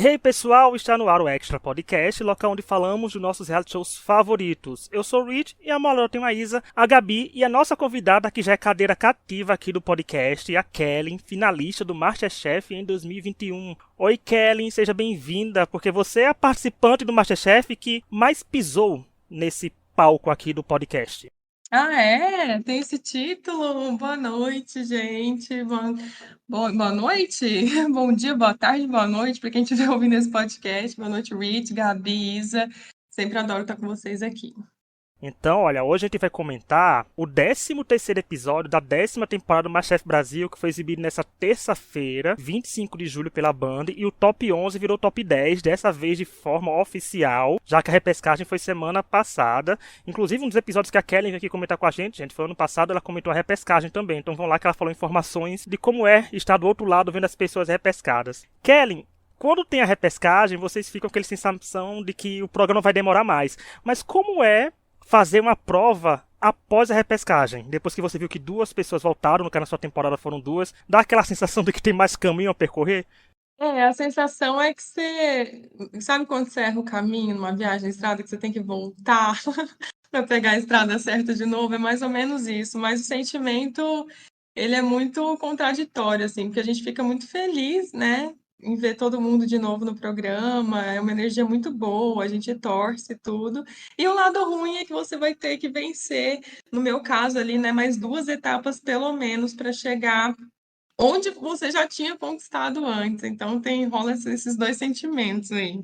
Hey pessoal, está no ar o Extra Podcast, local onde falamos dos nossos reality shows favoritos. Eu sou o Rich e a Malora tem a Isa, a Gabi e a nossa convidada que já é cadeira cativa aqui do podcast, a Kellen, finalista do MasterChef em 2021. Oi Kellen, seja bem-vinda, porque você é a participante do MasterChef que mais pisou nesse palco aqui do podcast. Ah, é? Tem esse título? Boa noite, gente. Boa noite? Bom dia, boa tarde, boa noite para quem estiver ouvindo esse podcast. Boa noite, Rich, Gabi, Isa. Sempre adoro estar com vocês aqui. Então, olha, hoje a gente vai comentar o 13º episódio da 10ª temporada do MasterChef Brasil, que foi exibido nessa terça-feira, 25 de julho, pela Band, e o top 11 virou top 10, dessa vez de forma oficial, já que a repescagem foi semana passada. Inclusive, um dos episódios que a Kelly veio aqui comentar com a gente, foi ano passado, ela comentou a repescagem também. Então vão lá que ela falou informações de como é estar do outro lado vendo as pessoas repescadas. Kelly, quando tem a repescagem, vocês ficam com aquela sensação de que o programa vai demorar mais. Mas como é fazer uma prova após a repescagem? Depois que você viu que duas pessoas voltaram, no caso na sua temporada foram duas, dá aquela sensação de que tem mais caminho a percorrer? A sensação é que você. Sabe quando você erra o caminho numa viagem na estrada, que você tem que voltar para pegar a estrada certa de novo? É mais ou menos isso. Mas o sentimento, ele é muito contraditório, assim, porque a gente fica muito feliz, né, em ver todo mundo de novo no programa. É uma energia muito boa, a gente torce tudo. E o lado ruim é que você vai ter que vencer, no meu caso ali, né, mais duas etapas pelo menos para chegar onde você já tinha conquistado antes. Então rola esses dois sentimentos aí.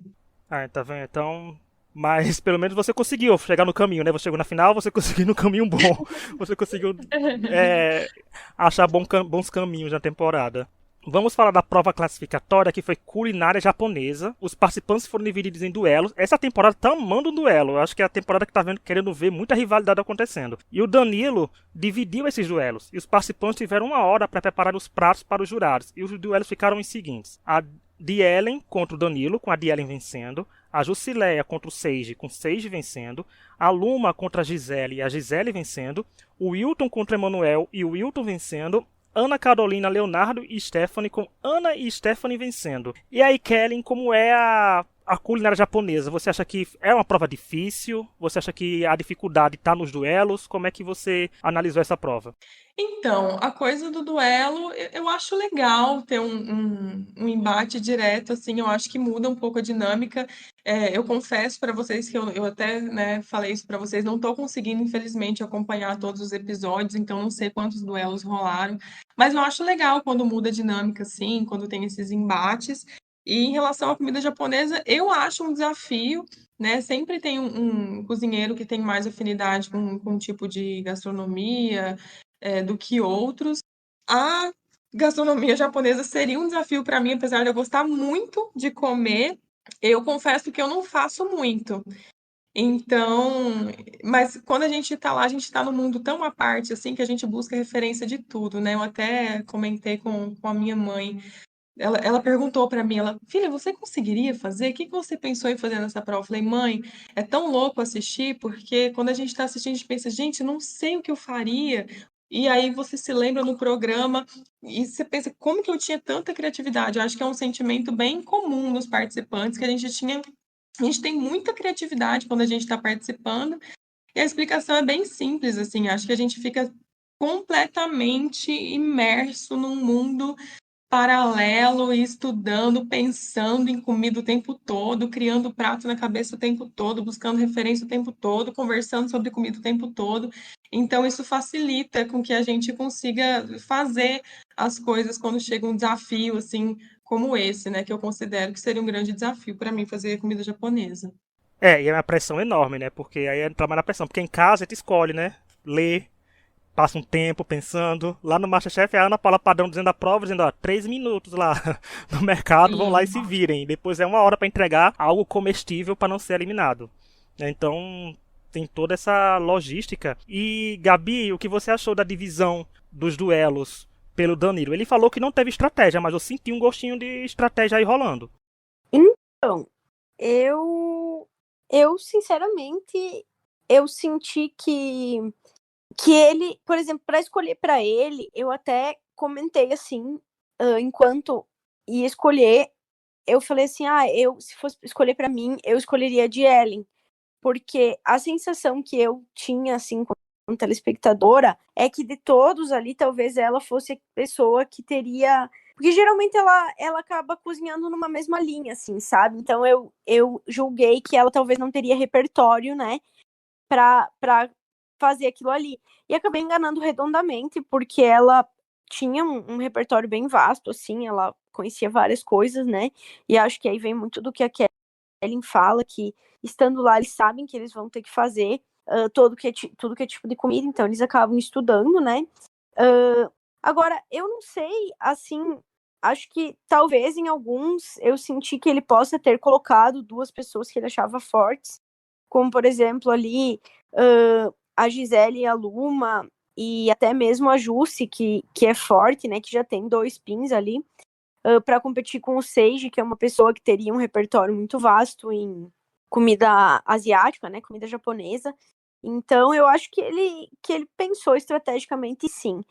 Ah, tá vendo? Então. Mas pelo menos você conseguiu chegar no caminho, né? Você chegou na final, você conseguiu no caminho bom. Você conseguiu é, achar bons caminhos na temporada. Vamos falar da prova classificatória, que foi culinária japonesa. Os participantes foram divididos em duelos. Essa temporada tá amando um duelo. Eu acho que é a temporada que tá querendo ver muita rivalidade acontecendo. E o Danilo dividiu esses duelos. E os participantes tiveram uma hora para preparar os pratos para os jurados. E os duelos ficaram os seguintes: a Dielen contra o Danilo, com a Dielen vencendo. A Jusileia contra o Seiji, com o Seiji vencendo. A Luma contra a Gisele e a Gisele vencendo. O Wilton contra o Emanuel e o Wilton vencendo. Ana Carolina, Leonardo e Stephanie, com Ana e Stephanie vencendo. E aí, Kellen, como é a culinária japonesa? Você acha que é uma prova difícil? Você acha que a dificuldade está nos duelos? Como é que você analisou essa prova? Então, a coisa do duelo, eu acho legal ter um embate direto, assim, eu acho que muda um pouco a dinâmica. Eu confesso para vocês que eu até, né, falei isso para vocês, não estou conseguindo, infelizmente, acompanhar todos os episódios, então não sei quantos duelos rolaram, mas eu acho legal quando muda a dinâmica, assim, quando tem esses embates. E em relação à comida japonesa, eu acho um desafio, né? Sempre tem um cozinheiro que tem mais afinidade com um tipo de gastronomia, do que outros. A gastronomia japonesa seria um desafio para mim, apesar de eu gostar muito de comer. Eu confesso que eu não faço muito. Então, mas quando a gente está lá, a gente está num mundo tão à parte, assim, que a gente busca referência de tudo, né? Eu até comentei com a minha mãe. Ela perguntou para mim, filha, você conseguiria fazer? O que que você pensou em fazer nessa prova? Eu falei, mãe, é tão louco assistir, porque quando a gente está assistindo, a gente pensa, gente, não sei o que eu faria. E aí você se lembra no programa e você pensa, como que eu tinha tanta criatividade? Eu acho que é um sentimento bem comum nos participantes, que a gente tem muita criatividade quando a gente está participando, e a explicação é bem simples, assim, acho que a gente fica completamente imerso num mundo paralelo e estudando, pensando em comida o tempo todo, criando prato na cabeça o tempo todo, buscando referência o tempo todo, conversando sobre comida o tempo todo. Então, isso facilita com que a gente consiga fazer as coisas quando chega um desafio, assim, como esse, né? Que eu considero que seria um grande desafio para mim fazer comida japonesa. E é uma pressão enorme, né? Porque aí entra mais na pressão. Porque em casa a gente escolhe, né? Lê, passa um tempo pensando. Lá no MasterChef é a Ana Paula Padrão dizendo a prova, dizendo, ó, 3 minutos lá no mercado, vão lá e Sim. se virem. Depois é uma hora para entregar algo comestível para não ser eliminado. Então tem toda essa logística. E Gabi, o que você achou da divisão dos duelos pelo Danilo? Ele falou que não teve estratégia, mas eu senti um gostinho de estratégia aí rolando. Então, eu sinceramente, eu senti que ele, por exemplo, para escolher para ele, eu até comentei assim, enquanto ia escolher, eu falei assim, se fosse escolher pra mim, eu escolheria a de Ellen, porque a sensação que eu tinha, assim, como telespectadora, é que de todos ali, talvez ela fosse a pessoa que teria... Porque geralmente ela acaba cozinhando numa mesma linha, assim, sabe? Então eu julguei que ela talvez não teria repertório, né, pra fazer aquilo ali. E acabei enganando redondamente, porque ela tinha um repertório bem vasto, assim, ela conhecia várias coisas, né? E acho que aí vem muito do que a Kellen fala, que estando lá, eles sabem que eles vão ter que fazer tudo que é tipo de comida, então eles acabam estudando, né? Agora, eu não sei, assim, acho que talvez em alguns eu senti que ele possa ter colocado duas pessoas que ele achava fortes, como, por exemplo, ali a Gisele e a Luma, e até mesmo a Jussi, que é forte, né, que já tem 2 pins ali, para competir com o Seiji, que é uma pessoa que teria um repertório muito vasto em comida asiática, né, comida japonesa. Então, eu acho que ele pensou estrategicamente, sim.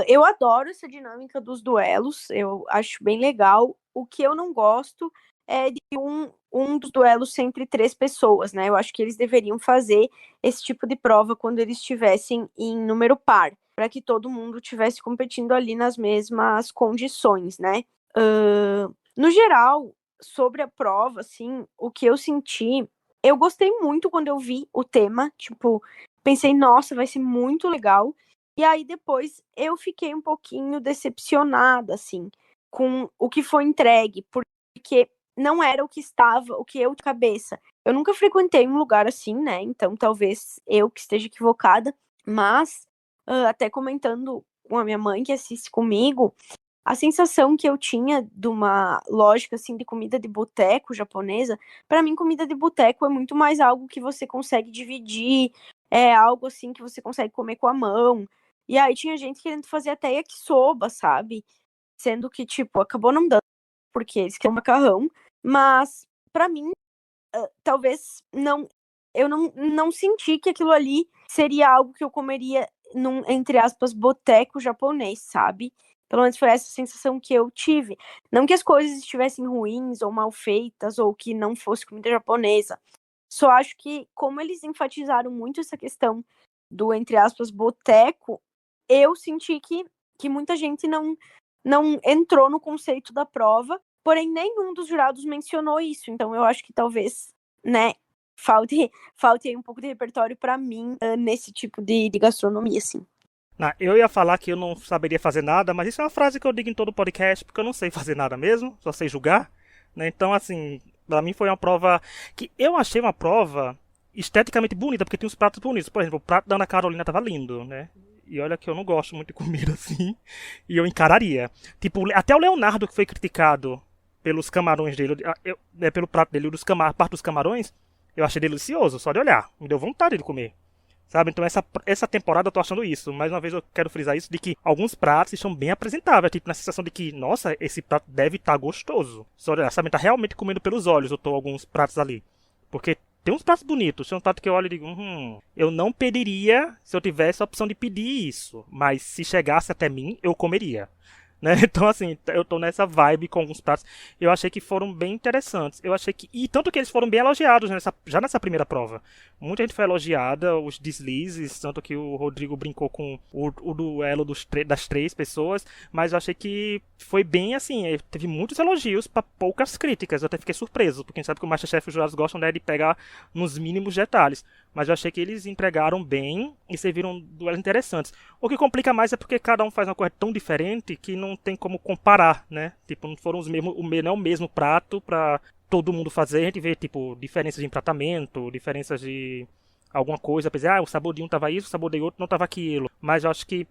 Eu adoro essa dinâmica dos duelos, eu acho bem legal. O que eu não gosto é de um dos duelos ser entre 3 pessoas, né? Eu acho que eles deveriam fazer esse tipo de prova quando eles estivessem em número par, para que todo mundo estivesse competindo ali nas mesmas condições, né? No geral, sobre a prova, assim, o que eu senti, eu gostei muito quando eu vi o tema, tipo, pensei, nossa, vai ser muito legal. E aí depois eu fiquei um pouquinho decepcionada, assim, com o que foi entregue, porque não era o que estava, o que eu de cabeça. Eu nunca frequentei um lugar assim, né? Então talvez eu que esteja equivocada, mas até comentando com a minha mãe que assiste comigo, a sensação que eu tinha de uma lógica assim de comida de boteco japonesa, para mim comida de boteco é muito mais algo que você consegue dividir, é algo assim que você consegue comer com a mão. E aí tinha gente querendo fazer até yakisoba, sabe? Sendo que, tipo, acabou não dando, porque eles queriam macarrão, mas para mim, talvez não, eu não senti que aquilo ali seria algo que eu comeria num, entre aspas, boteco japonês, sabe? Pelo menos foi essa sensação que eu tive. Não que as coisas estivessem ruins ou mal feitas, ou que não fosse comida japonesa. Só acho que, como eles enfatizaram muito essa questão do, entre aspas, boteco, eu senti que muita gente não entrou no conceito da prova, porém nenhum dos jurados mencionou isso. Então eu acho que talvez, né, falte aí um pouco de repertório para mim nesse tipo de gastronomia, assim. Não, eu ia falar que eu não saberia fazer nada, mas isso é uma frase que eu digo em todo podcast, porque eu não sei fazer nada mesmo, só sei julgar, né? Então, assim, pra mim foi uma prova que eu achei uma prova esteticamente bonita, porque tem uns pratos bonitos. Por exemplo, o prato da Ana Carolina tava lindo, né? E olha que eu não gosto muito de comida assim, e eu encararia. Tipo, até o Leonardo que foi criticado pelos camarões dele, pelo prato dele, parte dos camarões, eu achei delicioso, só de olhar. Me deu vontade de comer. Sabe? Então essa temporada eu tô achando isso. Mais uma vez eu quero frisar isso, de que alguns pratos estão bem apresentáveis. Tipo, na sensação de que, nossa, esse prato deve estar gostoso. Só olhar, sabe? Tá realmente comendo pelos olhos, eu tô alguns pratos ali. Porque tem uns pratos bonitos. Tem um prato que eu olho e digo, eu não pediria se eu tivesse a opção de pedir isso. Mas se chegasse até mim, eu comeria. Né? Então, assim, eu tô nessa vibe com alguns pratos. Eu achei que foram bem interessantes. Eu achei que. E tanto que eles foram bem elogiados já nessa primeira prova. Muita gente foi elogiada, os deslizes, tanto que o Rodrigo brincou com o duelo das 3 pessoas. Mas eu achei que foi bem assim. Teve muitos elogios para poucas críticas. Eu até fiquei surpreso, porque a gente sabe que o Masterchef e os jurados gostam, né, de pegar nos mínimos detalhes. Mas eu achei que eles entregaram bem e serviram duelos interessantes. O que complica mais é porque cada um faz uma coisa tão diferente que não tem como comparar, né? Tipo, não foram os mesmos, não é o mesmo prato pra todo mundo fazer. A gente vê, tipo, diferenças de empratamento, diferenças de alguma coisa. Pra dizer, o sabor de um tava isso, o sabor de outro não tava aquilo. Mas eu acho que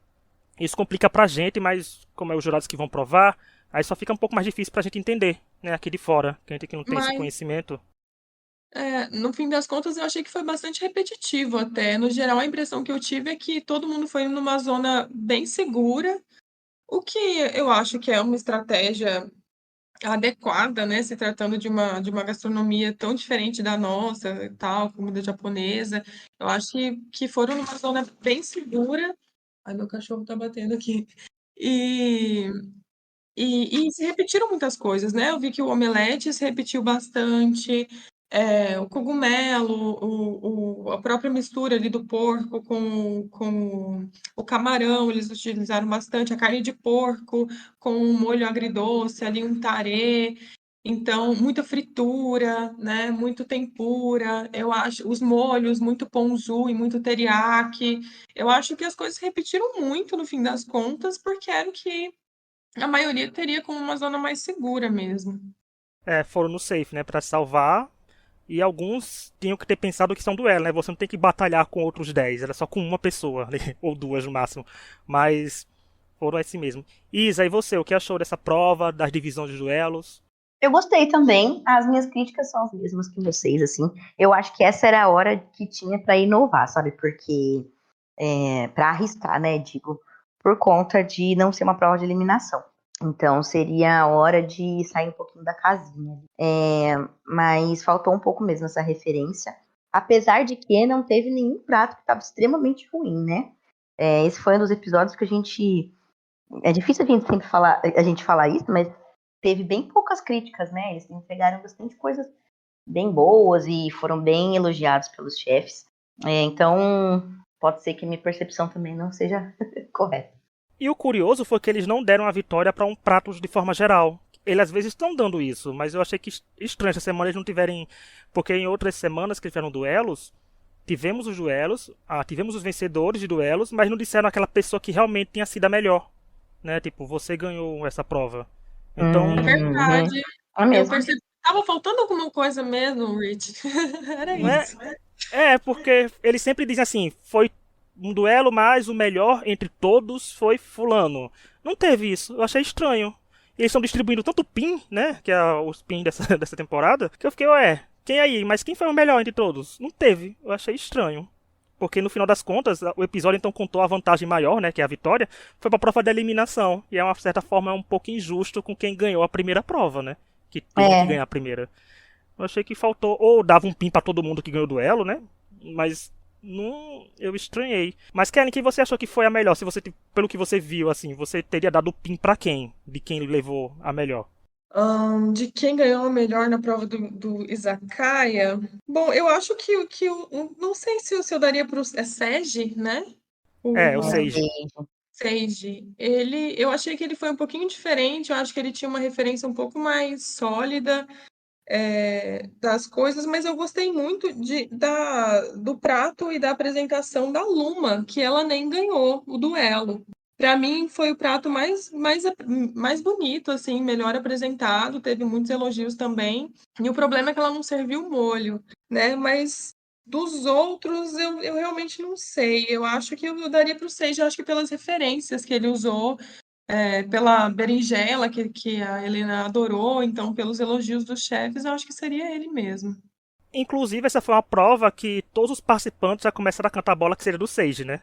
isso complica pra gente, mas como é os jurados que vão provar, aí só fica um pouco mais difícil pra gente entender, né? Aqui de fora, que a gente que não tem esse Mas, conhecimento. no fim das contas, eu achei que foi bastante repetitivo até. No geral, a impressão que eu tive é que todo mundo foi numa zona bem segura, o que eu acho que é uma estratégia adequada, né? Se tratando de uma gastronomia tão diferente da nossa, e tal, comida japonesa. Eu acho que foram numa zona bem segura. Ai, meu cachorro tá batendo aqui. E E se repetiram muitas coisas, né? Eu vi que o omelete se repetiu bastante, o cogumelo, a própria mistura ali do porco com o camarão, eles utilizaram bastante, a carne de porco com um molho agridoce, ali um tarê. Então, muita fritura, né? Muito tempura. Eu acho os molhos, muito ponzu e muito teriyaki. Eu acho que as coisas se repetiram muito no fim das contas, porque era o que a maioria teria como uma zona mais segura mesmo. Foram no safe, né, pra salvar. E alguns tinham que ter pensado que são duelo, né? Você não tem que batalhar com outros 10, era só com uma pessoa, né? Ou duas no máximo. Mas foram assim mesmo. Isa, e você, o que achou dessa prova, das divisões de duelos? Eu gostei também. As minhas críticas são as mesmas que vocês, assim. Eu acho que essa era a hora que tinha pra inovar, sabe? Porque pra arriscar, né? Digo, por conta de não ser uma prova de eliminação. Então seria a hora de sair um pouquinho da casinha. Mas faltou um pouco mesmo essa referência. Apesar de que não teve nenhum prato que estava extremamente ruim, né? Esse foi um dos episódios que a gente. É difícil a gente sempre falar isso, mas teve bem poucas críticas, né? Eles entregaram bastante coisas bem boas e foram bem elogiados pelos chefes. Então, pode ser que minha percepção também não seja correta. E o curioso foi que eles não deram a vitória para um prato de forma geral. Eles às vezes estão dando isso, mas eu achei que estranho essa semana eles não tiverem. Porque em outras semanas que tiveram duelos, tivemos os duelos, tivemos os vencedores de duelos, mas não disseram aquela pessoa que realmente tinha sido a melhor. Né? Tipo, você ganhou essa prova. Então. É verdade. É mesmo. Eu percebi que estava faltando alguma coisa mesmo, Rich. Era Não é, isso. porque eles sempre dizem assim, foi um duelo, mas o melhor entre todos foi fulano. Não teve isso, eu achei estranho. E eles estão distribuindo tanto pin, né, que é os pin dessa, dessa temporada, que eu fiquei, quem aí? Mas quem foi o melhor entre todos? Não teve, eu achei estranho. Porque no final das contas, o episódio então contou a vantagem maior, né, que é a vitória, foi pra prova da eliminação. E é uma certa forma um pouco injusto com quem ganhou a primeira prova, né, que teve que ganhar a primeira. Eu achei que faltou, ou dava um pin pra todo mundo que ganhou o duelo, né? Mas não, eu estranhei. Mas Kellen, quem você achou que foi a melhor? Se você, pelo que você viu, assim, você teria dado o pin pra quem? De quem levou a melhor? De quem ganhou a melhor na prova do Izakaya? Bom, eu acho que não sei se eu daria para o Seiji, né? O Seiji. Seiji. Eu achei que ele foi um pouquinho diferente. Eu acho que ele tinha uma referência um pouco mais sólida das coisas, mas eu gostei muito do prato e da apresentação da Luma, que ela nem ganhou o duelo. Para mim, foi o prato mais bonito, assim, melhor apresentado, teve muitos elogios também. E o problema é que ela não serviu molho, né? Mas dos outros, eu realmente não sei. Eu acho que eu daria para o Seiya, eu acho que pelas referências que ele usou, pela berinjela que a Helena adorou, então pelos elogios dos chefes, eu acho que seria ele mesmo. Inclusive, essa foi uma prova que todos os participantes já começaram a cantar a bola que seria do Seiji, né?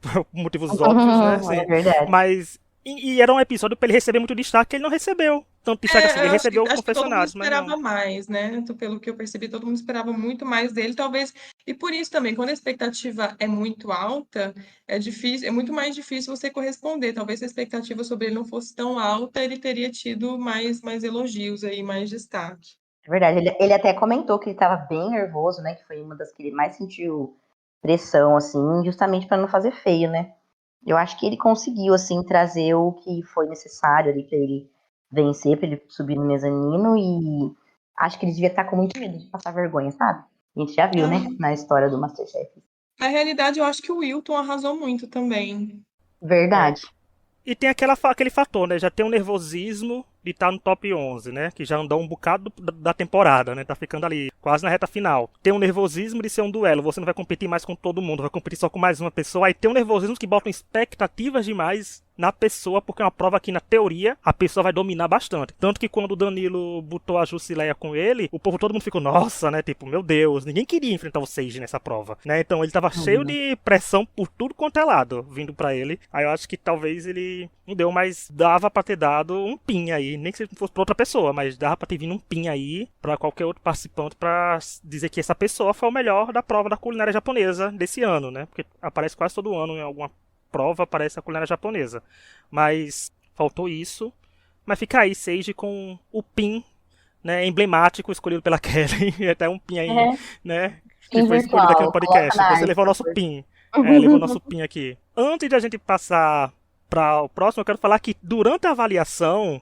Por motivos óbvios, né? Assim, É verdade. Mas. E era um episódio pra ele receber muito destaque que ele não recebeu. Tanto destaque assim, ele recebeu Acho que todo mundo confessionários, mas não. esperava mais, né? Então, pelo que eu percebi, todo mundo esperava muito mais dele, talvez. E por isso também, quando a expectativa é muito alta, é difícil, é muito mais difícil você corresponder. Talvez se a expectativa sobre ele não fosse tão alta, ele teria tido mais elogios aí, mais destaque. É verdade. Ele até comentou que ele estava bem nervoso, né? Que foi uma das que ele mais sentiu pressão, assim, justamente para não fazer feio, né? Eu acho que ele conseguiu, assim, trazer o que foi necessário ali para ele vencer, para ele subir no mezanino, e acho que ele devia estar com muito medo de passar vergonha, sabe? A gente já viu, né? Na história do MasterChef. Na realidade, eu acho que o Wilton arrasou muito também. Verdade. E tem aquele fator, né? Já tem um nervosismo de estar no top 11, né? Que já andou um bocado da temporada, né? Tá ficando ali quase na reta final. Tem um nervosismo de ser um duelo. Você não vai competir mais com todo mundo, vai competir só com mais uma pessoa. Aí tem um nervosismo que botam expectativas demais na pessoa, porque é uma prova que, na teoria, a pessoa vai dominar bastante. Tanto que quando o Danilo botou a Jusileia com ele, o povo, todo mundo ficou, nossa, né? Tipo, meu Deus, ninguém queria enfrentar o Seiji nessa prova, né? Então ele tava cheio de pressão por tudo quanto é lado, vindo pra ele. Aí eu acho que talvez ele não deu, mas dava pra ter dado um pin aí, nem que se fosse pra outra pessoa, mas dava pra ter vindo um pin aí pra qualquer outro participante pra dizer que essa pessoa foi o melhor da prova da culinária japonesa desse ano, né? Porque aparece quase todo ano em alguma prova, aparece a culinária japonesa. Mas faltou isso. Mas fica aí Sage com o pin, né, emblemático escolhido pela Kelly. E até um pin aí, É, né? Que fim foi escolhido aqui no virtual, coloca podcast. na Você arte levou o nosso depois. pin. Levou o nosso pin aqui. Antes de a gente passar para o próximo, eu quero falar que durante a avaliação,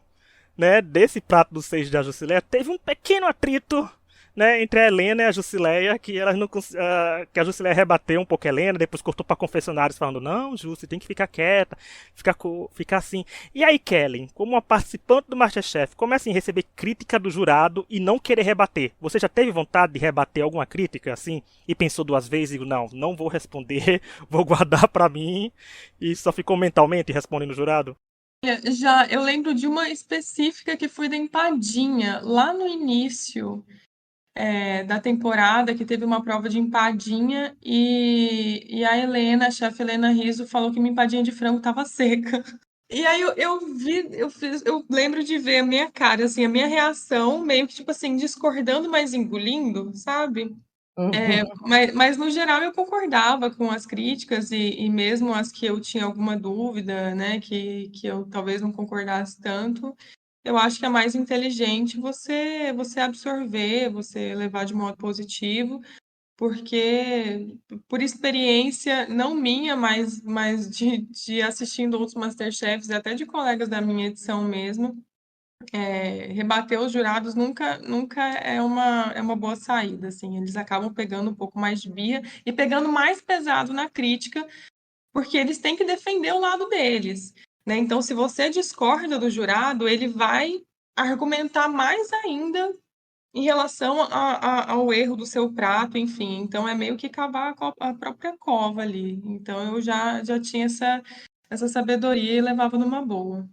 né, desse prato do Sage da Jusileia, teve um pequeno atrito, né, entre a Helena e a Jusileia, que elas não que a Jusileia rebateu um pouco a Helena, depois cortou para confessionários falando, não, Ju, você tem que ficar quieta, ficar assim. E aí, Kellen, como uma participante do MasterChef, como é assim receber crítica do jurado e não querer rebater? Você já teve vontade de rebater alguma crítica, assim, e pensou duas vezes e digo, não vou responder, vou guardar para mim, e só ficou mentalmente respondendo o jurado? Já eu lembro de uma específica que foi da empadinha, lá no início da temporada, que teve uma prova de empadinha e a Helena, a chefe Helena Rizzo, falou que minha empadinha de frango estava seca. E aí eu lembro de ver a minha cara, assim, a minha reação, meio que tipo assim, discordando, mas engolindo, sabe? Mas no geral eu concordava com as críticas e mesmo as que eu tinha alguma dúvida, né, que eu talvez não concordasse tanto, eu acho que é mais inteligente você absorver, você levar de modo positivo, porque por experiência, não minha, mas de assistindo outros MasterChefs e até de colegas da minha edição mesmo, rebater os jurados nunca é uma boa saída, assim. Eles acabam pegando um pouco mais de birra e pegando mais pesado na crítica, porque eles têm que defender o lado deles, né? Então, se você discorda do jurado, ele vai argumentar mais ainda em relação ao erro do seu prato, enfim. Então, é meio que cavar a própria cova ali. Então, eu já tinha essa sabedoria e levava numa boa.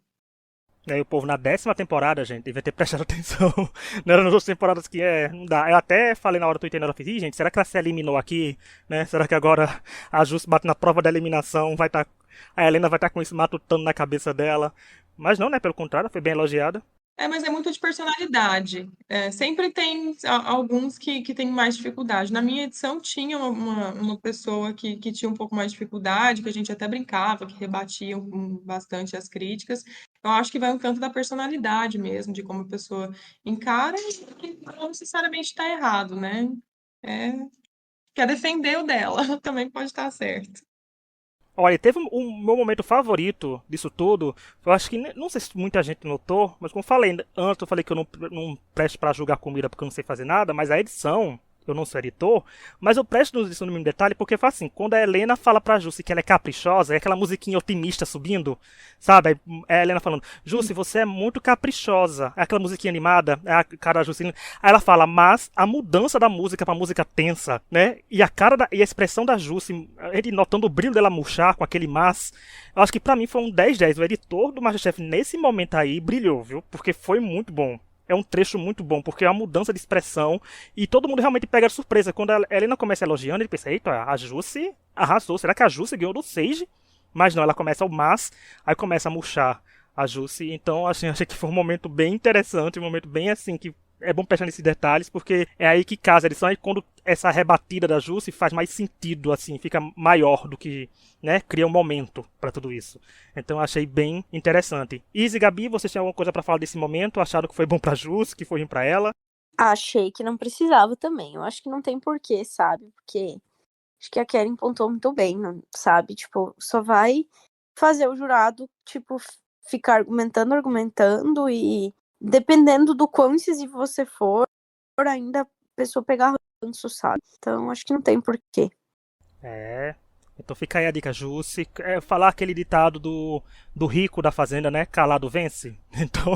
E aí o povo na 10ª temporada, gente, devia ter prestado atenção. Não era nas outras temporadas que não dá. Eu até falei na hora do Twitter, ela fez, gente, será que ela se eliminou aqui? Né? Será que agora a Jus bate na prova da eliminação, a Helena vai estar com isso matutando na cabeça dela? Mas não, né? Pelo contrário, foi bem elogiada. Mas é muito de personalidade. Sempre tem alguns que têm mais dificuldade. Na minha edição tinha uma pessoa que tinha um pouco mais de dificuldade, que a gente até brincava, que rebatia bastante as críticas. Eu acho que vai um canto da personalidade mesmo, de como a pessoa encara e que não necessariamente está errado, né? É, quer defender o dela, também pode estar certo. Olha, teve um meu momento favorito disso tudo. Eu acho que, não sei se muita gente notou, mas como eu falei antes, eu falei que eu não presto pra julgar comida porque eu não sei fazer nada, mas a edição, eu não sou editor, mas eu presto atenção no mínimo detalhe porque faz assim, quando a Helena fala pra Jussi que ela é caprichosa, é aquela musiquinha otimista subindo, sabe? Aí é a Helena falando, Jussi, você é muito caprichosa. É aquela musiquinha animada, é a cara da Jussi. Aí ela fala, mas a mudança da música pra música tensa, né? E a cara e a expressão da Jussi, ele notando o brilho dela murchar com aquele mas, eu acho que pra mim foi um 10/10. O editor do MasterChef nesse momento aí brilhou, viu? Porque foi muito bom. É um trecho muito bom, porque é uma mudança de expressão e todo mundo realmente pega de surpresa. Quando a Helena começa elogiando, ele pensa, eita, a Jussi arrasou. Será que a Jussi ganhou do Sage? Mas não, ela começa o mas, aí começa a murchar a Jussi. Então, assim, achei que foi um momento bem interessante, um momento bem assim, que é bom prestar nesses detalhes, porque é aí que casa a edição, e quando essa rebatida da Jussi faz mais sentido, assim, fica maior do que, né, cria um momento para tudo isso. Então achei bem interessante. Izzy e Gabi, vocês têm alguma coisa para falar desse momento? Acharam que foi bom pra Jussi, que foi ruim pra ela? Achei que não precisava também. Eu acho que não tem porquê, sabe? Porque acho que a Karen pontuou muito bem, sabe? Tipo, só vai fazer o jurado, tipo, ficar argumentando e dependendo do quão incisivo você for, ainda a pessoa pegar ranço, sabe? Então, acho que não tem porquê. Então fica aí a dica, Jussi. Falar aquele ditado do rico da fazenda, né? Calado vence. Então,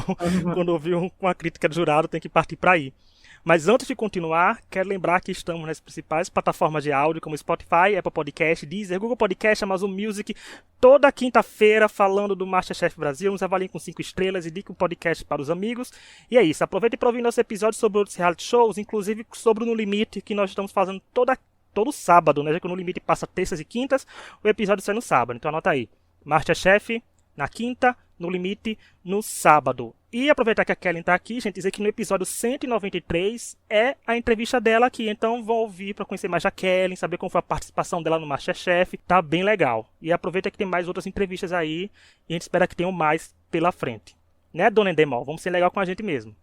quando ouvir uma crítica do jurado, tem que partir para aí. Mas antes de continuar, quero lembrar que estamos nas principais plataformas de áudio, como Spotify, Apple Podcast, Deezer, Google Podcast, Amazon Music, toda quinta-feira falando do MasterChef Brasil. Nos avaliem com 5 estrelas e indiquem o podcast para os amigos. E é isso, aproveite para ouvir nosso episódio sobre outros reality shows, inclusive sobre o No Limite, que nós estamos fazendo todo sábado, né? Já que o No Limite passa terças e quintas, o episódio sai no sábado. Então anota aí, MasterChef na quinta, No Limite no sábado. E aproveitar que a Kellen tá aqui, gente, dizer que no episódio 193 é a entrevista dela aqui. Então vão ouvir para conhecer mais a Kellen, saber como foi a participação dela no MasterChef. Tá bem legal. E aproveita que tem mais outras entrevistas aí e a gente espera que tenham mais pela frente. Né, dona Endemol? Vamos ser legal com a gente mesmo.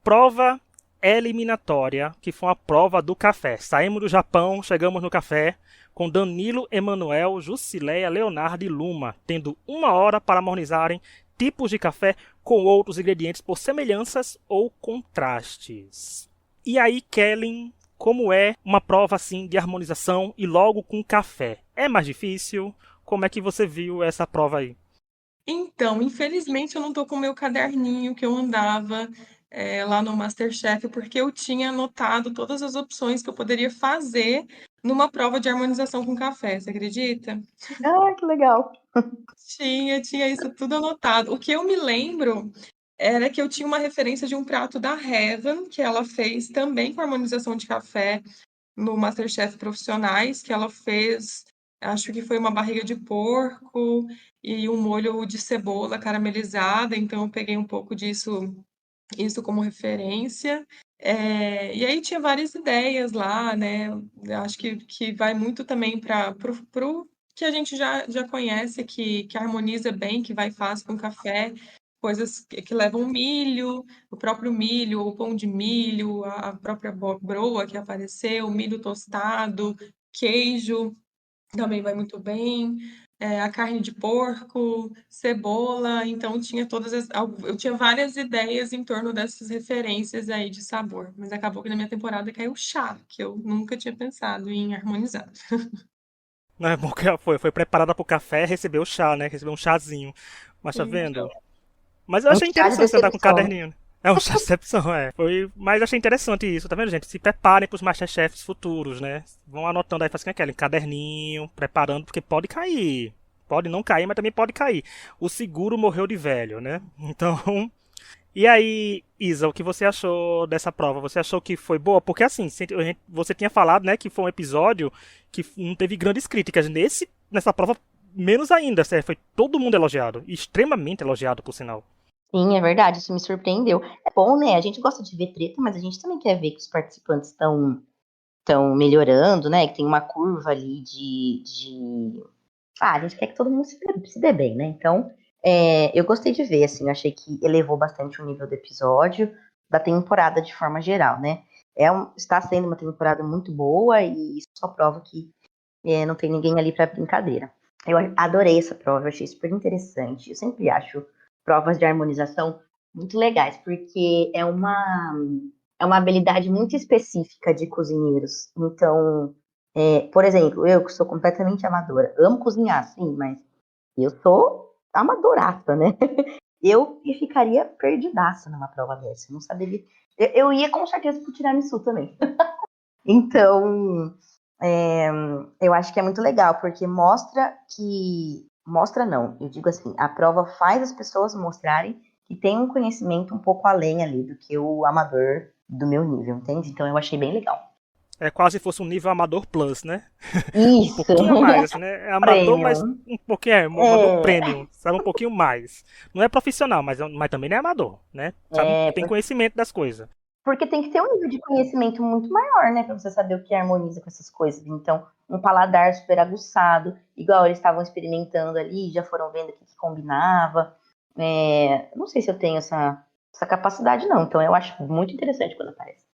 Prova eliminatória, que foi uma prova do café. Saímos do Japão, chegamos no café com Danilo, Emanuel, Jusileia, Leonardo e Luma, tendo 1 hora para harmonizarem tipos de café com outros ingredientes por semelhanças ou contrastes. E aí, Kellen, como é uma prova assim de harmonização e logo com café? É mais difícil? Como é que você viu essa prova aí? Então, infelizmente, eu não tô com o meu caderninho que eu andava lá no MasterChef, porque eu tinha anotado todas as opções que eu poderia fazer numa prova de harmonização com café, você acredita? Ah, que legal. Tinha isso tudo anotado. O que eu me lembro era que eu tinha uma referência de um prato da Heaven, que ela fez também com harmonização de café no MasterChef Profissionais, que ela fez, acho que foi uma barriga de porco e um molho de cebola caramelizada, então eu peguei um pouco disso, isso como referência. E aí tinha várias ideias lá, né? Eu acho que vai muito também para pro que a gente já conhece, que harmoniza bem, que vai fácil com café, coisas que levam milho, o próprio milho, o pão de milho, a própria broa que apareceu, milho tostado, queijo também vai muito bem, a carne de porco, cebola, então eu tinha várias ideias em torno dessas referências aí de sabor, mas acabou que na minha temporada caiu chá, que eu nunca tinha pensado em harmonizar. Não é bom que ela foi preparada pro café, recebeu o chá, né? Recebeu um chazinho. Mas tá vendo? Então, Mas eu Um achei chá de interessante você andar com o decepção. caderninho. Né? É um chá de decepção, é. Mas achei interessante isso, tá vendo, gente? Se preparem pros Masterchefs futuros, né? Vão anotando aí, fazendo aquele caderninho, preparando, porque pode cair. Pode não cair, mas também pode cair. O seguro morreu de velho, né? Então. E aí, Isa, o que você achou dessa prova? Você achou que foi boa? Porque assim, você tinha falado, né, que foi um episódio que não teve grandes críticas. Nessa prova, menos ainda, certo? Foi todo mundo elogiado. Extremamente elogiado, por sinal. Sim, é verdade, isso me surpreendeu. É bom, né? A gente gosta de ver treta, mas a gente também quer ver que os participantes estão melhorando, né? Que tem uma curva ali de... Ah, a gente quer que todo mundo se dê bem, né? Então, eu gostei de ver, assim, eu achei que elevou bastante o nível do episódio, da temporada de forma geral, né? Está sendo uma temporada muito boa e isso só prova que não tem ninguém ali para brincadeira. Eu adorei essa prova, eu achei super interessante. Eu sempre acho provas de harmonização muito legais, porque é uma habilidade muito específica de cozinheiros. Então, por exemplo, eu que sou completamente amadora, amo cozinhar, sim, mas eu sou amadoraça, né? Eu ficaria perdidaça numa prova dessa. Eu não saberia. Eu ia com certeza pro tiramisu também. Então, eu acho que é muito legal, porque mostra que. Mostra não, eu digo assim, a prova faz as pessoas mostrarem que tem um conhecimento um pouco além ali do que o amador do meu nível, entende? Então eu achei bem legal. É quase se fosse um nível amador plus, né? Um Isso! pouquinho a mais, assim, né? É amador, mas Premium. um pouquinho, um amador É, premium, sabe? Um pouquinho mais. Não é profissional, mas também não é amador, né? Sabe? Tem conhecimento das coisas. porque tem que ter um nível de conhecimento muito maior, né, pra você saber o que harmoniza com essas coisas. Então, um paladar super aguçado, igual eles estavam experimentando ali, já foram vendo o que combinava. Não sei se eu tenho essa capacidade, não. Então, eu acho muito interessante quando aparece.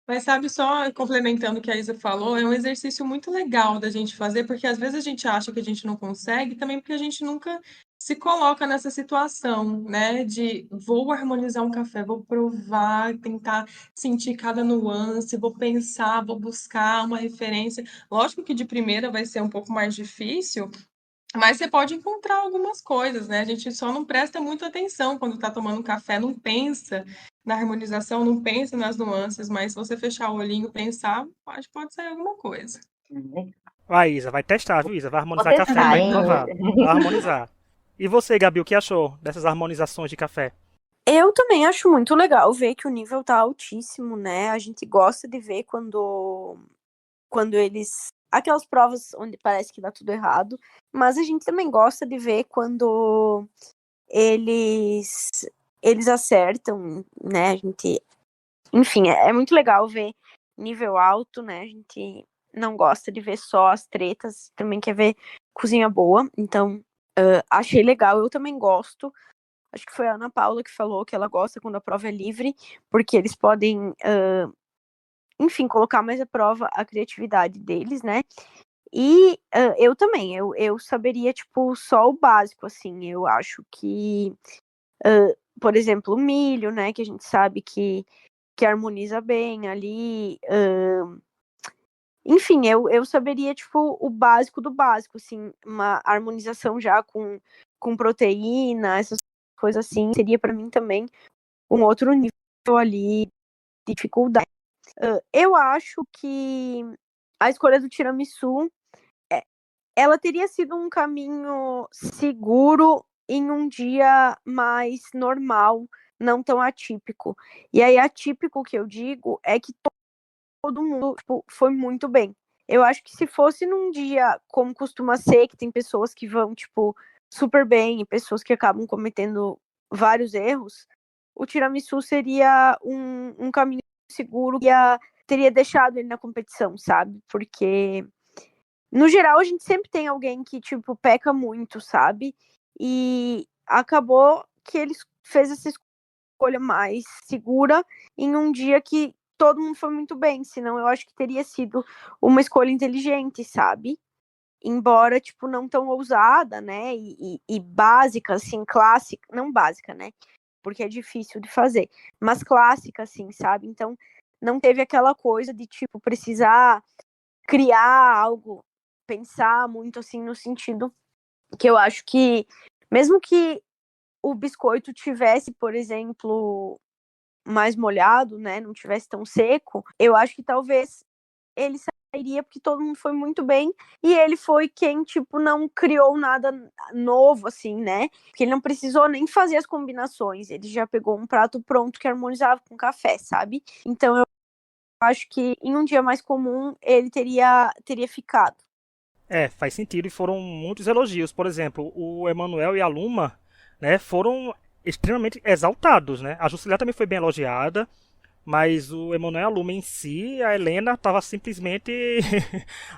mas sabe, só complementando o que a Isa falou, é um exercício muito legal da gente fazer, porque às vezes a gente acha que a gente não consegue, também porque a gente nunca se coloca nessa situação, né? De vou harmonizar um café, vou provar, tentar sentir cada nuance, vou pensar, vou buscar uma referência. Lógico que de primeira vai ser um pouco mais difícil, mas você pode encontrar algumas coisas, né? A gente só não presta muita atenção quando está tomando um café, não pensa na harmonização, não pensa nas nuances, mas se você fechar o olhinho e pensar, acho que pode sair alguma coisa. Vai, Isa, vai testar, viu, Isa? Vai Vou harmonizar café, testar, vai hein? provar. Vai harmonizar. E você, Gabi, o que achou dessas harmonizações de café? Eu também acho muito legal ver que o nível tá altíssimo, né? A gente gosta de ver quando eles. Aquelas provas onde parece que dá tudo errado. Mas a gente também gosta de ver quando eles eles acertam, né? A gente. Enfim, é muito legal ver nível alto, né? A gente não gosta de ver só as tretas, também quer ver cozinha boa. Então, achei legal. Eu também gosto. Acho que foi a Ana Paula que falou que ela gosta quando a prova é livre, porque eles podem, enfim, colocar mais à prova a criatividade deles, né? E eu também, eu saberia, tipo, só o básico, assim. Eu acho que, por exemplo, o milho, né? Que a gente sabe que harmoniza bem ali. Enfim, eu saberia, tipo, o básico do básico, assim. Uma harmonização já com proteína, essas coisas assim. Seria para mim também um outro nível ali de dificuldade. Eu acho que a escolha do tiramisu ela teria sido um caminho seguro em um dia mais normal, não tão atípico. E aí, atípico que eu digo é que todo mundo, tipo, foi muito bem. Eu acho que se fosse num dia como costuma ser, que tem pessoas que vão, tipo, super bem e pessoas que acabam cometendo vários erros, o tiramisu seria um caminho seguro que teria deixado ele na competição, sabe? Porque no geral, a gente sempre tem alguém que, tipo, peca muito, sabe? E acabou que ele fez essa escolha mais segura em um dia que todo mundo foi muito bem. Senão, eu acho que teria sido uma escolha inteligente, sabe? Embora, tipo, não tão ousada, né? E básica, assim, clássica. Não básica, né? Porque é difícil de fazer. Mas clássica, assim, sabe? Então, não teve aquela coisa de, tipo, precisar criar algo, pensar muito assim no sentido que eu acho que mesmo que o biscoito tivesse, por exemplo, mais molhado, né, não tivesse tão seco, eu acho que talvez ele sairia porque todo mundo foi muito bem e ele foi quem, tipo, não criou nada novo, assim, né? Porque ele não precisou nem fazer as combinações, ele já pegou um prato pronto que harmonizava com café, sabe? Então eu acho que em um dia mais comum ele teria ficado. Faz sentido e foram muitos elogios. Por exemplo, o Emanuel e a Luma, né, foram extremamente exaltados, né? A Jusilia também foi bem elogiada, mas o Emanuel Luma em si, a Helena estava simplesmente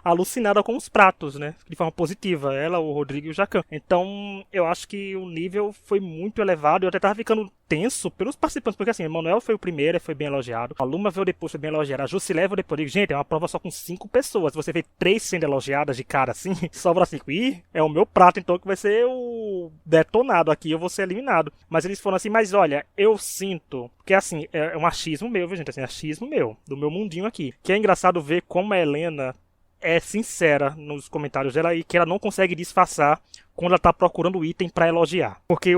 alucinada com os pratos, né? De forma positiva. Ela, o Rodrigo e o Jacan. Então, eu acho que o nível foi muito elevado. Eu até tava ficando tenso pelos participantes, porque assim, o Emanuel foi o primeiro, foi bem elogiado. A Luma veio depois, foi bem elogiada. A Jusilé veio depois. Eu digo, gente, é uma prova só com 5 pessoas. Você vê 3 sendo elogiadas de cara assim, sobra 5. Ih, é o meu prato, então, que vai ser o detonado aqui. Eu vou ser eliminado. Mas eles foram assim, mas olha, eu sinto. Porque assim, é um achismo meu, viu, gente? Assim, achismo meu, do meu mundinho aqui. Que é engraçado ver como a Helena é sincera nos comentários dela e que ela não consegue disfarçar quando ela tá procurando item pra elogiar. Porque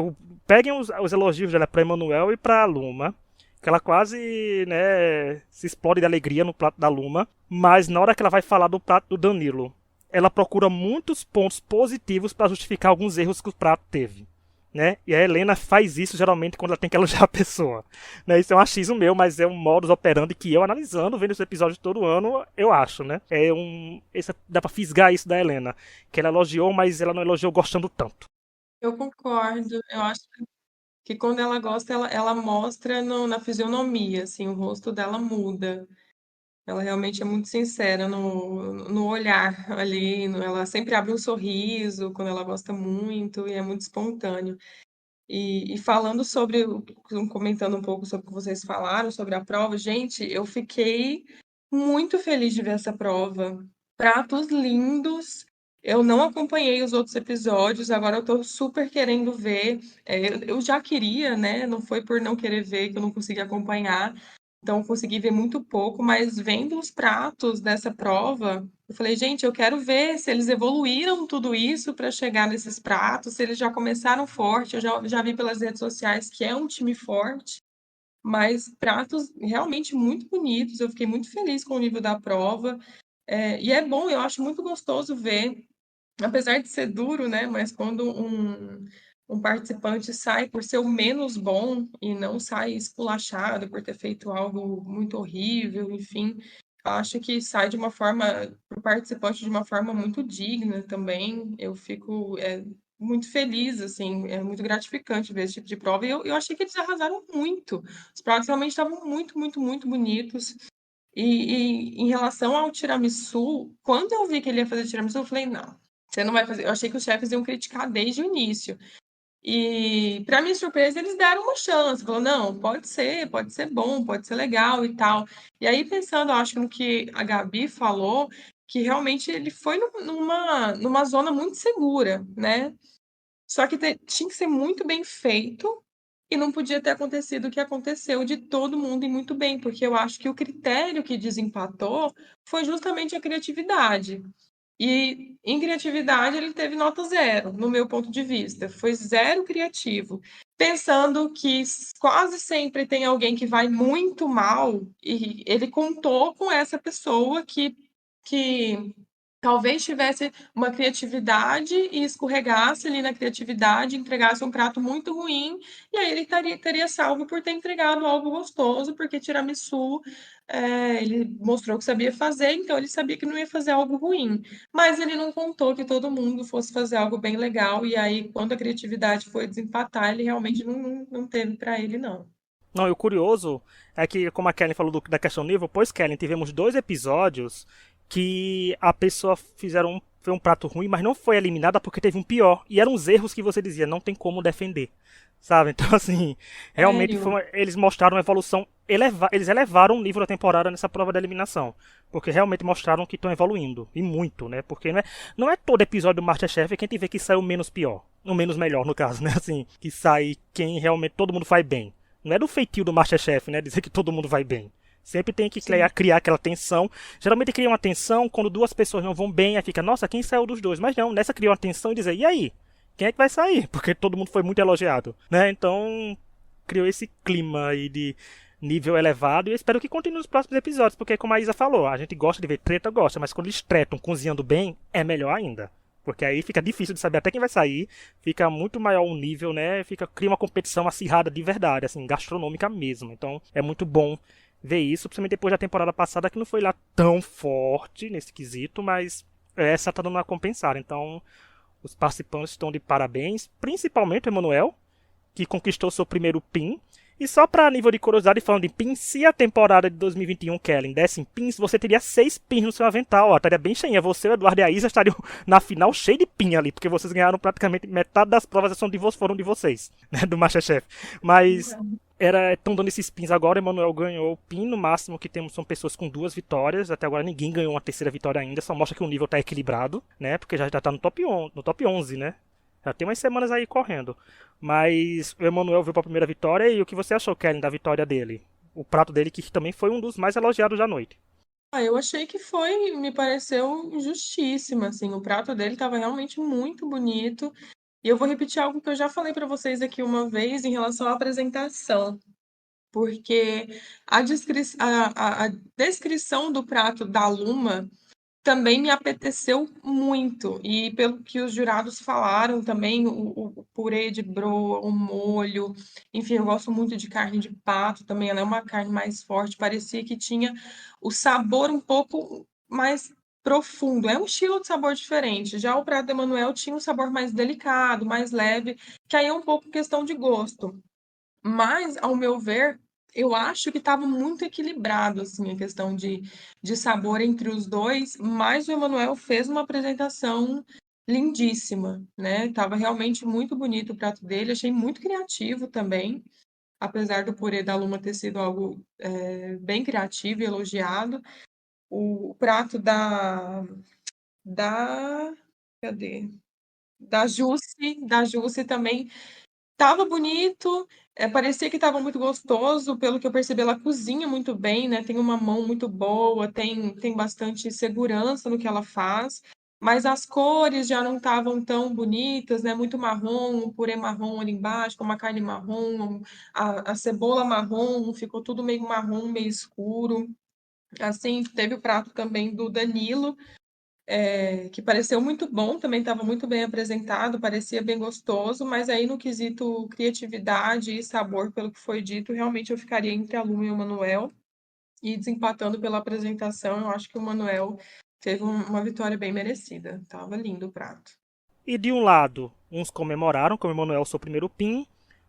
peguem os elogios dela pra Emanuel e pra Luma, que ela quase, né, se explode de alegria no prato da Luma, mas na hora que ela vai falar do prato do Danilo, ela procura muitos pontos positivos pra justificar alguns erros que o prato teve. Né? E a Helena faz isso geralmente quando ela tem que elogiar a pessoa. Né? Isso é um achismo meu, mas é um modus operandi que eu, analisando, vendo esse episódio todo ano, eu acho, né? Dá pra fisgar isso da Helena. Que ela elogiou, mas ela não elogiou gostando tanto. Eu concordo. Eu acho que quando ela gosta, ela mostra na fisionomia, assim, o rosto dela muda. Ela realmente é muito sincera no olhar ali, ela sempre abre um sorriso quando ela gosta muito e é muito espontâneo. E falando comentando um pouco sobre o que vocês falaram sobre a prova, gente, eu fiquei muito feliz de ver essa prova. Pratos lindos. Eu não acompanhei os outros episódios, agora eu tô super querendo ver. Eu já queria, né? Não foi por não querer ver que eu não consegui acompanhar. Então, eu consegui ver muito pouco, mas vendo os pratos dessa prova, eu falei, gente, eu quero ver se eles evoluíram tudo isso para chegar nesses pratos, se eles já começaram forte. Eu já vi pelas redes sociais que é um time forte, mas pratos realmente muito bonitos. Eu fiquei muito feliz com o nível da prova. E é bom, eu acho muito gostoso ver, apesar de ser duro, né? Mas quando um participante sai por ser o menos bom e não sai esculachado por ter feito algo muito horrível, enfim, acho que sai de uma forma, para o participante, de uma forma muito digna também. Eu fico muito feliz, assim, é muito gratificante ver esse tipo de prova. E eu achei que eles arrasaram muito. Os pratos realmente estavam muito, muito, muito bonitos. E em relação ao tiramisu, quando eu vi que ele ia fazer tiramisu, eu falei, não, você não vai fazer. Eu achei que os chefes iam criticar desde o início. E, para minha surpresa, eles deram uma chance. Falou, não, pode ser bom, pode ser legal e tal. E aí, pensando, acho que no que a Gabi falou, que realmente ele foi numa zona muito segura, né? Só que tinha que ser muito bem feito e não podia ter acontecido o que aconteceu de todo mundo e muito bem, porque eu acho que o critério que desempatou foi justamente a criatividade. E em criatividade ele teve nota zero, no meu ponto de vista. Foi zero criativo. Pensando que quase sempre tem alguém que vai muito mal, e ele contou com essa pessoa que talvez tivesse uma criatividade e escorregasse ali na criatividade, entregasse um prato muito ruim, e aí ele teria salvo por ter entregado algo gostoso, porque tiramisu, ele mostrou que sabia fazer, então ele sabia que não ia fazer algo ruim. Mas ele não contou que todo mundo fosse fazer algo bem legal, e aí, quando a criatividade foi desempatar, ele realmente não teve para ele, não. Não, e o curioso é que, como a Kellen falou da questão nível, pois Kellen, tivemos 2 episódios que a pessoa foi um prato ruim, mas não foi eliminada porque teve um pior. E eram os erros que você dizia, não tem como defender. Sabe? Então, assim, realmente Sério? eles mostraram uma evolução. Eles elevaram o nível da temporada nessa prova da eliminação. Porque realmente mostraram que estão evoluindo. E muito, né? Porque não é todo episódio do Masterchef que a gente vê que sai o menos pior. O menos melhor, no caso, né? Assim, que sai quem realmente todo mundo faz bem. Não é do feitio do Masterchef, né? Dizer que todo mundo vai bem. Sempre tem que Sim. criar aquela tensão. Geralmente cria uma tensão quando 2 pessoas não vão bem, aí fica, nossa, quem saiu dos dois? Mas não, nessa cria uma tensão e dizer, e aí? Quem é que vai sair? Porque todo mundo foi muito elogiado, né? Então, criou esse clima aí de nível elevado e eu espero que continue nos próximos episódios, porque como a Isa falou, a gente gosta de ver treta, gosta, mas quando eles tretam cozinhando bem, é melhor ainda. Porque aí fica difícil de saber até quem vai sair, fica muito maior o nível, né? Cria uma competição acirrada de verdade, assim, gastronômica mesmo. Então, é muito bom ver isso, principalmente depois da temporada passada, que não foi lá tão forte nesse quesito, mas essa tá dando uma compensada. Então, os participantes estão de parabéns, principalmente o Emanuel, que conquistou seu primeiro PIN. E só para nível de curiosidade, falando em PIN, se a temporada de 2021, Kellen, desse em PINs, você teria 6 PINs no seu avental, ó, estaria bem cheinha. Você, o Eduardo e a Isa estariam na final cheio de PIN ali, porque vocês ganharam praticamente metade das provas foram de vocês, né, do Masterchef. Mas estão dando esses pins agora, Emanuel ganhou o pin, no máximo que temos são pessoas com 2 vitórias, até agora ninguém ganhou uma terceira vitória ainda, só mostra que o nível tá equilibrado, né, porque já tá no top 11, né, já tem umas semanas aí correndo, mas o Emanuel veio pra primeira vitória, e o que você achou, Kellen, da vitória dele? O prato dele que também foi um dos mais elogiados da noite. Eu achei que me pareceu justíssimo, assim, o prato dele estava realmente muito bonito. E eu vou repetir algo que eu já falei para vocês aqui uma vez em relação à apresentação, porque a descrição do prato da Luma também me apeteceu muito. E pelo que os jurados falaram também, o purê de broa, o molho, enfim, eu gosto muito de carne de pato também, ela é uma carne mais forte, parecia que tinha o sabor um pouco mais profundo, é um estilo de sabor diferente. Já o prato do Emanuel tinha um sabor mais delicado, mais leve, que aí é um pouco questão de gosto. Mas, ao meu ver, eu acho que estava muito equilibrado, assim, a questão de sabor entre os dois, mas o Emanuel fez uma apresentação lindíssima, né? Tava realmente muito bonito o prato dele, achei muito criativo também, apesar do purê da Luma ter sido algo bem criativo e elogiado. O prato da, cadê? Da Jusce também tava bonito, parecia que estava muito gostoso, pelo que eu percebi, ela cozinha muito bem, né? Tem uma mão muito boa, tem bastante segurança no que ela faz, mas as cores já não estavam tão bonitas, né? Muito marrom, um purê marrom ali embaixo, com uma carne marrom, a cebola marrom, ficou tudo meio marrom, meio escuro. Assim, teve o prato também do Danilo, que pareceu muito bom, também estava muito bem apresentado, parecia bem gostoso, mas aí no quesito criatividade e sabor, pelo que foi dito, realmente eu ficaria entre a Luma e o Manuel, e desempatando pela apresentação, eu acho que o Manuel teve uma vitória bem merecida, tava lindo o prato. E de um lado, uns comemoraram, como Emanuel seu primeiro PIN,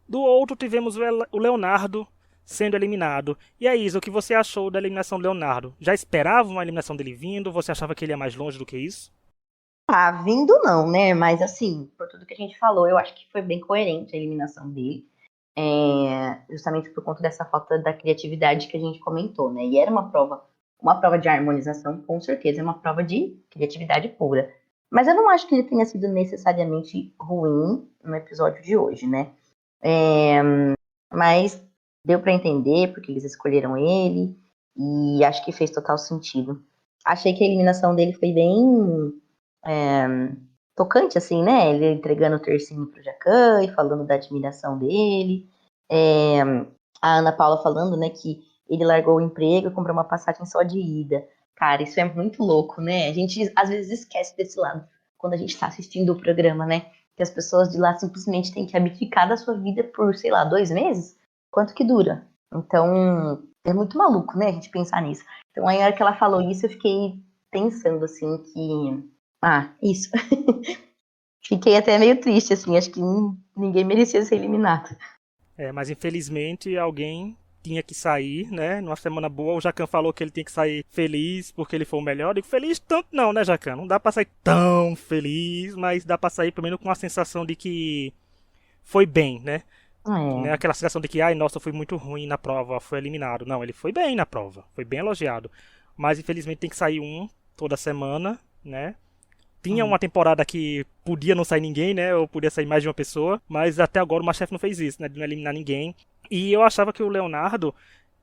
do outro tivemos o Leonardo sendo eliminado. E aí, Isa, o que você achou da eliminação do Leonardo? Já esperava uma eliminação dele vindo? Você achava que ele ia mais longe do que isso? Ah, vindo não, né? Mas assim, por tudo que a gente falou, eu acho que foi bem coerente a eliminação dele. Justamente por conta dessa falta da criatividade que a gente comentou, né? E era uma prova de harmonização, com certeza, é uma prova de criatividade pura. Mas eu não acho que ele tenha sido necessariamente ruim no episódio de hoje, né? Mas deu pra entender porque eles escolheram ele e acho que fez total sentido. Achei que a eliminação dele foi bem tocante, assim, né? Ele entregando o tercinho pro Jacan e falando da admiração dele. A Ana Paula falando, né, que ele largou o emprego e comprou uma passagem só de ida. Cara, isso é muito louco, né? A gente às vezes esquece desse lado quando a gente tá assistindo o programa, né? Que as pessoas de lá simplesmente têm que abdicar da sua vida por, sei lá, 2 meses? Quanto que dura? Então, é muito maluco, né, a gente pensar nisso. Então, aí, na hora que ela falou isso, eu fiquei pensando, assim, que... Ah, isso. Fiquei até meio triste, assim, acho que ninguém merecia ser eliminado. Mas infelizmente alguém tinha que sair, né? Numa semana boa, o Jacan falou que ele tinha que sair feliz porque ele foi o melhor. Eu digo, feliz tanto não, né, Jacan? Não dá pra sair tão feliz, mas dá pra sair pelo menos com a sensação de que foi bem, né? Não é aquela sensação de que, ai, nossa, foi muito ruim na prova, foi eliminado. Não, ele foi bem na prova, foi bem elogiado. Mas infelizmente tem que sair um toda semana, né? Tinha uma temporada que podia não sair ninguém, né? Ou podia sair mais de uma pessoa. Mas até agora o MasterChef não fez isso, né? De não eliminar ninguém. E eu achava que o Leonardo,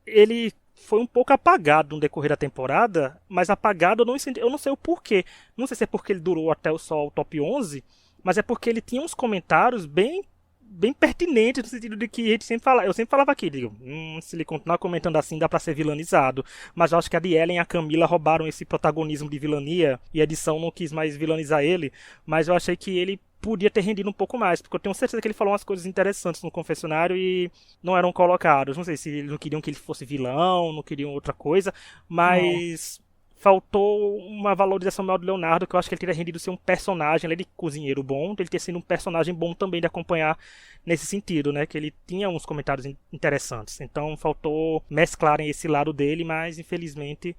ele foi um pouco apagado no decorrer da temporada. Mas apagado eu não sei o porquê. Não sei se é porque ele durou até só o top 11. Mas é porque ele tinha uns comentários bem pertinentes, no sentido de que a gente sempre fala, eu sempre falava aqui, digo, se ele continuar comentando assim, dá pra ser vilanizado. Mas eu acho que a Ellen e a Camila roubaram esse protagonismo de vilania e a edição não quis mais vilanizar ele, mas eu achei que ele podia ter rendido um pouco mais, porque eu tenho certeza que ele falou umas coisas interessantes no confessionário e não eram colocados. Não sei se eles não queriam que ele fosse vilão, não queriam outra coisa, mas faltou uma valorização maior do Leonardo, que eu acho que ele teria rendido ser um personagem, além de cozinheiro bom, ele ter sido um personagem bom também de acompanhar nesse sentido, né? Que ele tinha uns comentários interessantes. Então faltou mesclarem esse lado dele, mas infelizmente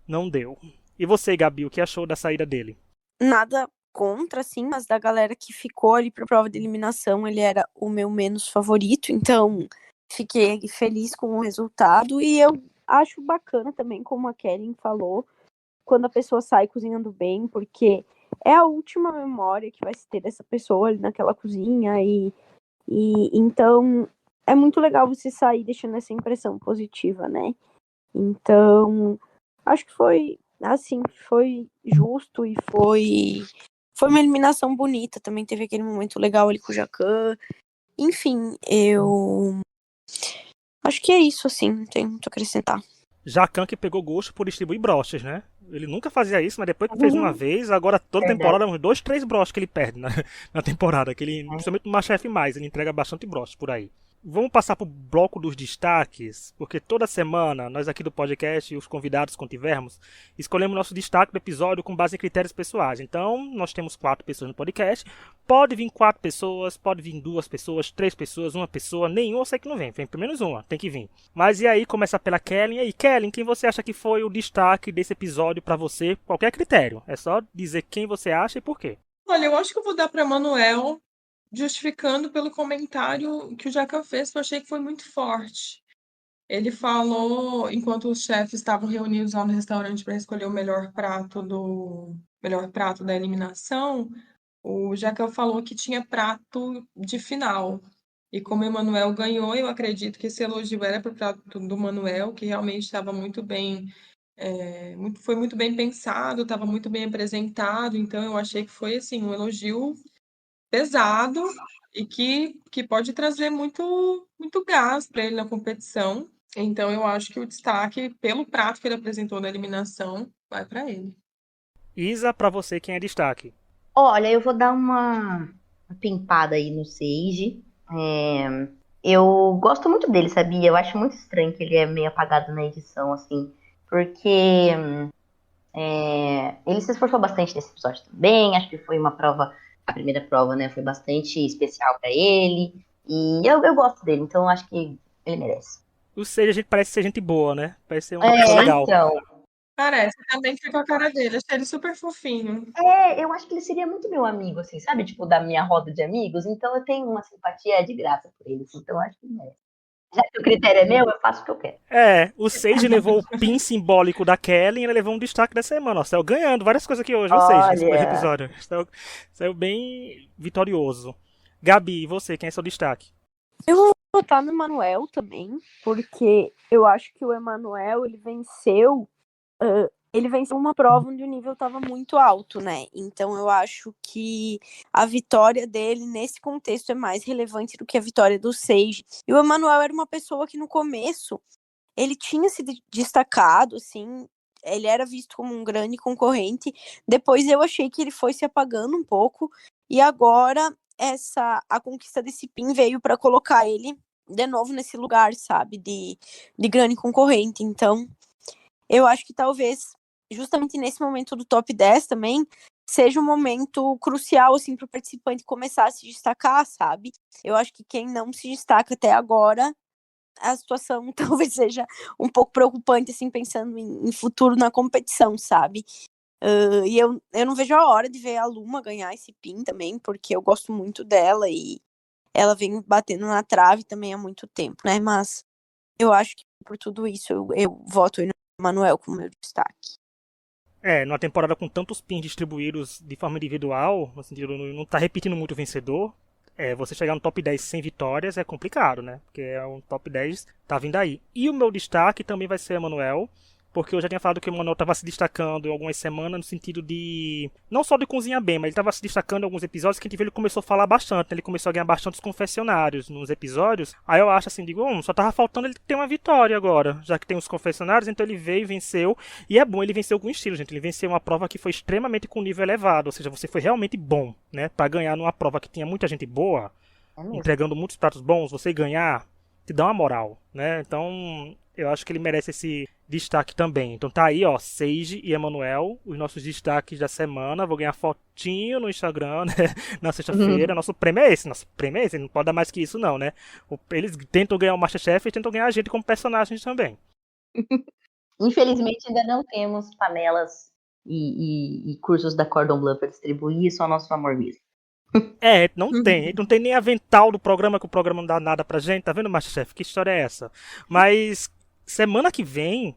não deu. E você, Gabi, o que achou da saída dele? Nada contra, assim, mas da galera que ficou ali pra prova de eliminação, ele era o meu menos favorito, então fiquei feliz com o resultado e eu acho bacana também, como a Kellen falou, quando a pessoa sai cozinhando bem, porque é a última memória que vai se ter dessa pessoa ali naquela cozinha e então é muito legal você sair deixando essa impressão positiva, né? Então, acho que foi assim, foi justo e foi uma eliminação bonita. Também teve aquele momento legal ali com o Jacan. Enfim, eu acho que é isso, assim, não tem muito a acrescentar. Jacan que pegou gosto por distribuir broches, né? Ele nunca fazia isso, mas depois que fez uma vez, agora toda temporada, uns 2, 3 broches que ele perde na temporada. Que ele, principalmente no MasterChef+, ele entrega bastante broches por aí. Vamos passar pro bloco dos destaques, porque toda semana nós aqui do podcast e os convidados, quando tivermos, escolhemos nosso destaque do episódio com base em critérios pessoais. Então, nós temos 4 pessoas no podcast. Pode vir 4 pessoas, pode vir 2 pessoas, 3 pessoas, 1 pessoa, nenhum eu sei que não vem. Vem pelo menos uma, tem que vir. Mas e aí, começa pela Kellen. E aí, Kellen, quem você acha que foi o destaque desse episódio pra você? Qualquer critério. É só dizer quem você acha e por quê. Olha, eu acho que eu vou dar para Manuel, justificando pelo comentário que o Jacan fez, que eu achei que foi muito forte. Ele falou, enquanto os chefes estavam reunidos lá no restaurante para escolher o melhor prato da eliminação, o Jacan falou que tinha prato de final. E como o Emanuel ganhou, eu acredito que esse elogio era para o prato do Manuel, que realmente estava muito bem, foi muito bem pensado, estava muito bem apresentado. Então eu achei que foi assim um elogio pesado e que pode trazer muito gás para ele na competição. Então eu acho que o destaque pelo prato que ele apresentou na eliminação vai para ele. Isa, pra você, quem é destaque? Olha, eu vou dar uma pimpada aí no Sage. Eu gosto muito dele, sabia? Eu acho muito estranho que ele é meio apagado na edição, assim, porque ele se esforçou bastante nesse episódio também. Acho que foi uma prova, a primeira prova, né? Foi bastante especial pra ele. E eu gosto dele, então eu acho que ele merece. O Sage, a gente parece ser gente boa, né? Parece ser uma pessoa legal. Então. Parece, também fica com a cara dele, achei ele super fofinho. Eu acho que ele seria muito meu amigo, assim, sabe? Tipo, da minha roda de amigos. Então eu tenho uma simpatia de graça por ele, assim, então eu acho que é. Já que o critério é meu, eu faço o que eu quero. O Sage levou o pin simbólico da Kelly e ele levou um destaque da semana. Ó, saiu ganhando várias coisas aqui hoje, o Sage, nesse Olha, episódio. Saiu bem vitorioso. Gabi, e você, quem é seu destaque? Eu vou votar no Emanuel também, porque eu acho que o Emanuel, ele venceu uma prova onde o nível estava muito alto, né? Então eu acho que a vitória dele nesse contexto é mais relevante do que a vitória do Sage. E o Emanuel era uma pessoa que no começo ele tinha se destacado, assim, ele era visto como um grande concorrente. Depois eu achei que ele foi se apagando um pouco e agora a conquista desse PIN veio para colocar ele de novo nesse lugar, sabe, de grande concorrente. Então, eu acho que talvez justamente nesse momento do top 10 também seja um momento crucial assim para o participante começar a se destacar, sabe? Eu acho que quem não se destaca até agora, a situação talvez seja um pouco preocupante, assim, pensando em futuro na competição, sabe? E eu não vejo a hora de ver a Luma ganhar esse PIN também, porque eu gosto muito dela e ela vem batendo na trave também há muito tempo, né? Mas eu acho que por tudo isso eu voto no Manuel como meu destaque. Numa temporada com tantos pins distribuídos de forma individual, no sentido de não tá repetindo muito o vencedor, você chegar no top 10 sem vitórias é complicado, né? Porque é um top 10 tá vindo aí. E o meu destaque também vai ser Emanuel, porque eu já tinha falado que o Emanuel estava se destacando em algumas semanas no sentido de não só de cozinhar bem, mas ele estava se destacando em alguns episódios que a gente viu ele começou a falar bastante, né? Ele começou a ganhar bastante os confessionários nos episódios. Aí eu acho assim, só tava faltando ele ter uma vitória agora, já que tem os confessionários, então ele veio, venceu, e é bom, ele venceu com estilo, gente. Ele venceu uma prova que foi extremamente com nível elevado, ou seja, você foi realmente bom, né? Para ganhar numa prova que tinha muita gente boa, é mesmo. entregando muitos pratos bons, você ganhar, te dá uma moral, né? Então, eu acho que ele merece esse destaque também. Então tá aí, ó, Sage e Emanuel, os nossos destaques da semana. Vou ganhar fotinho no Instagram, né? Na sexta-feira. Nosso prêmio é esse, não pode dar mais que isso não, né? Eles tentam ganhar o Masterchef e tentam ganhar a gente como personagens também. Infelizmente, ainda não temos panelas e cursos da Cordon Bleu para distribuir, só nosso amor mesmo. Não tem. Não tem nem avental do programa, que o programa não dá nada pra gente. Tá vendo, Masterchef? Que história é essa? Mas semana que vem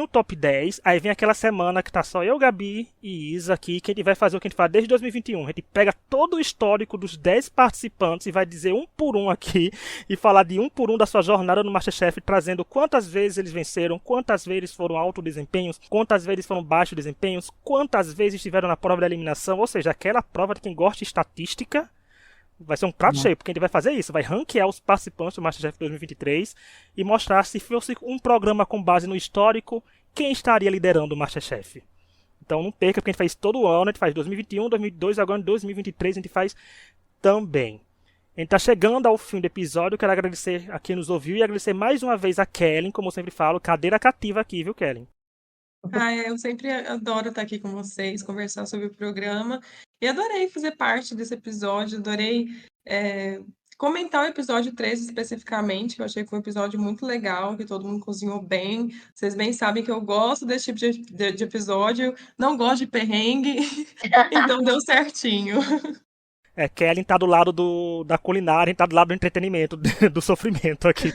o top 10, aí vem aquela semana que tá só eu, Gabi e Isa aqui, que a gente vai fazer o que a gente faz desde 2021. A gente pega todo o histórico dos 10 participantes e vai dizer um por um aqui e falar de um por um da sua jornada no Masterchef, trazendo quantas vezes eles venceram, quantas vezes foram alto desempenhos, quantas vezes foram baixo desempenhos, quantas vezes estiveram na prova da eliminação, ou seja, aquela prova de quem gosta de estatística. Vai ser um prato cheio, porque a gente vai fazer isso, vai ranquear os participantes do Masterchef 2023 e mostrar se fosse um programa com base no histórico, quem estaria liderando o Masterchef. Então não perca, porque a gente faz todo ano, a gente faz 2021, 2022, agora em 2023 a gente faz também. A gente tá chegando ao fim do episódio, quero agradecer a quem nos ouviu e agradecer mais uma vez a Kellen, como eu sempre falo, cadeira cativa aqui, viu, Kellen? Eu sempre adoro estar aqui com vocês, conversar sobre o programa. E adorei fazer parte desse episódio, adorei comentar o episódio 3 especificamente, que eu achei que foi um episódio muito legal, que todo mundo cozinhou bem. Vocês bem sabem que eu gosto desse tipo de episódio, não gosto de perrengue, então deu certinho. Kellen tá do lado da culinária, a gente tá do lado do entretenimento, do sofrimento aqui.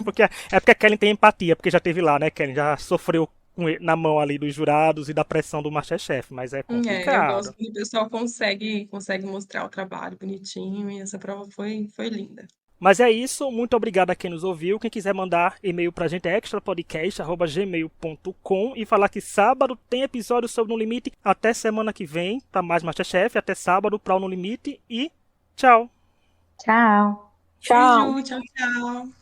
Porque a Kellen tem empatia, porque já teve lá, né, Kellen? Já sofreu na mão ali dos jurados e da pressão do Masterchef, mas é Eu complicado. gosto quando o pessoal consegue mostrar o trabalho bonitinho, e essa prova foi linda. Mas é isso, muito obrigado a quem nos ouviu. Quem quiser mandar e-mail pra gente é extrapodcast@gmail.com e falar que sábado tem episódio sobre No Limite. Até semana que vem pra mais Masterchef, até sábado pra o No Limite e tchau! Tchau! Tchau! Beijo, tchau, tchau!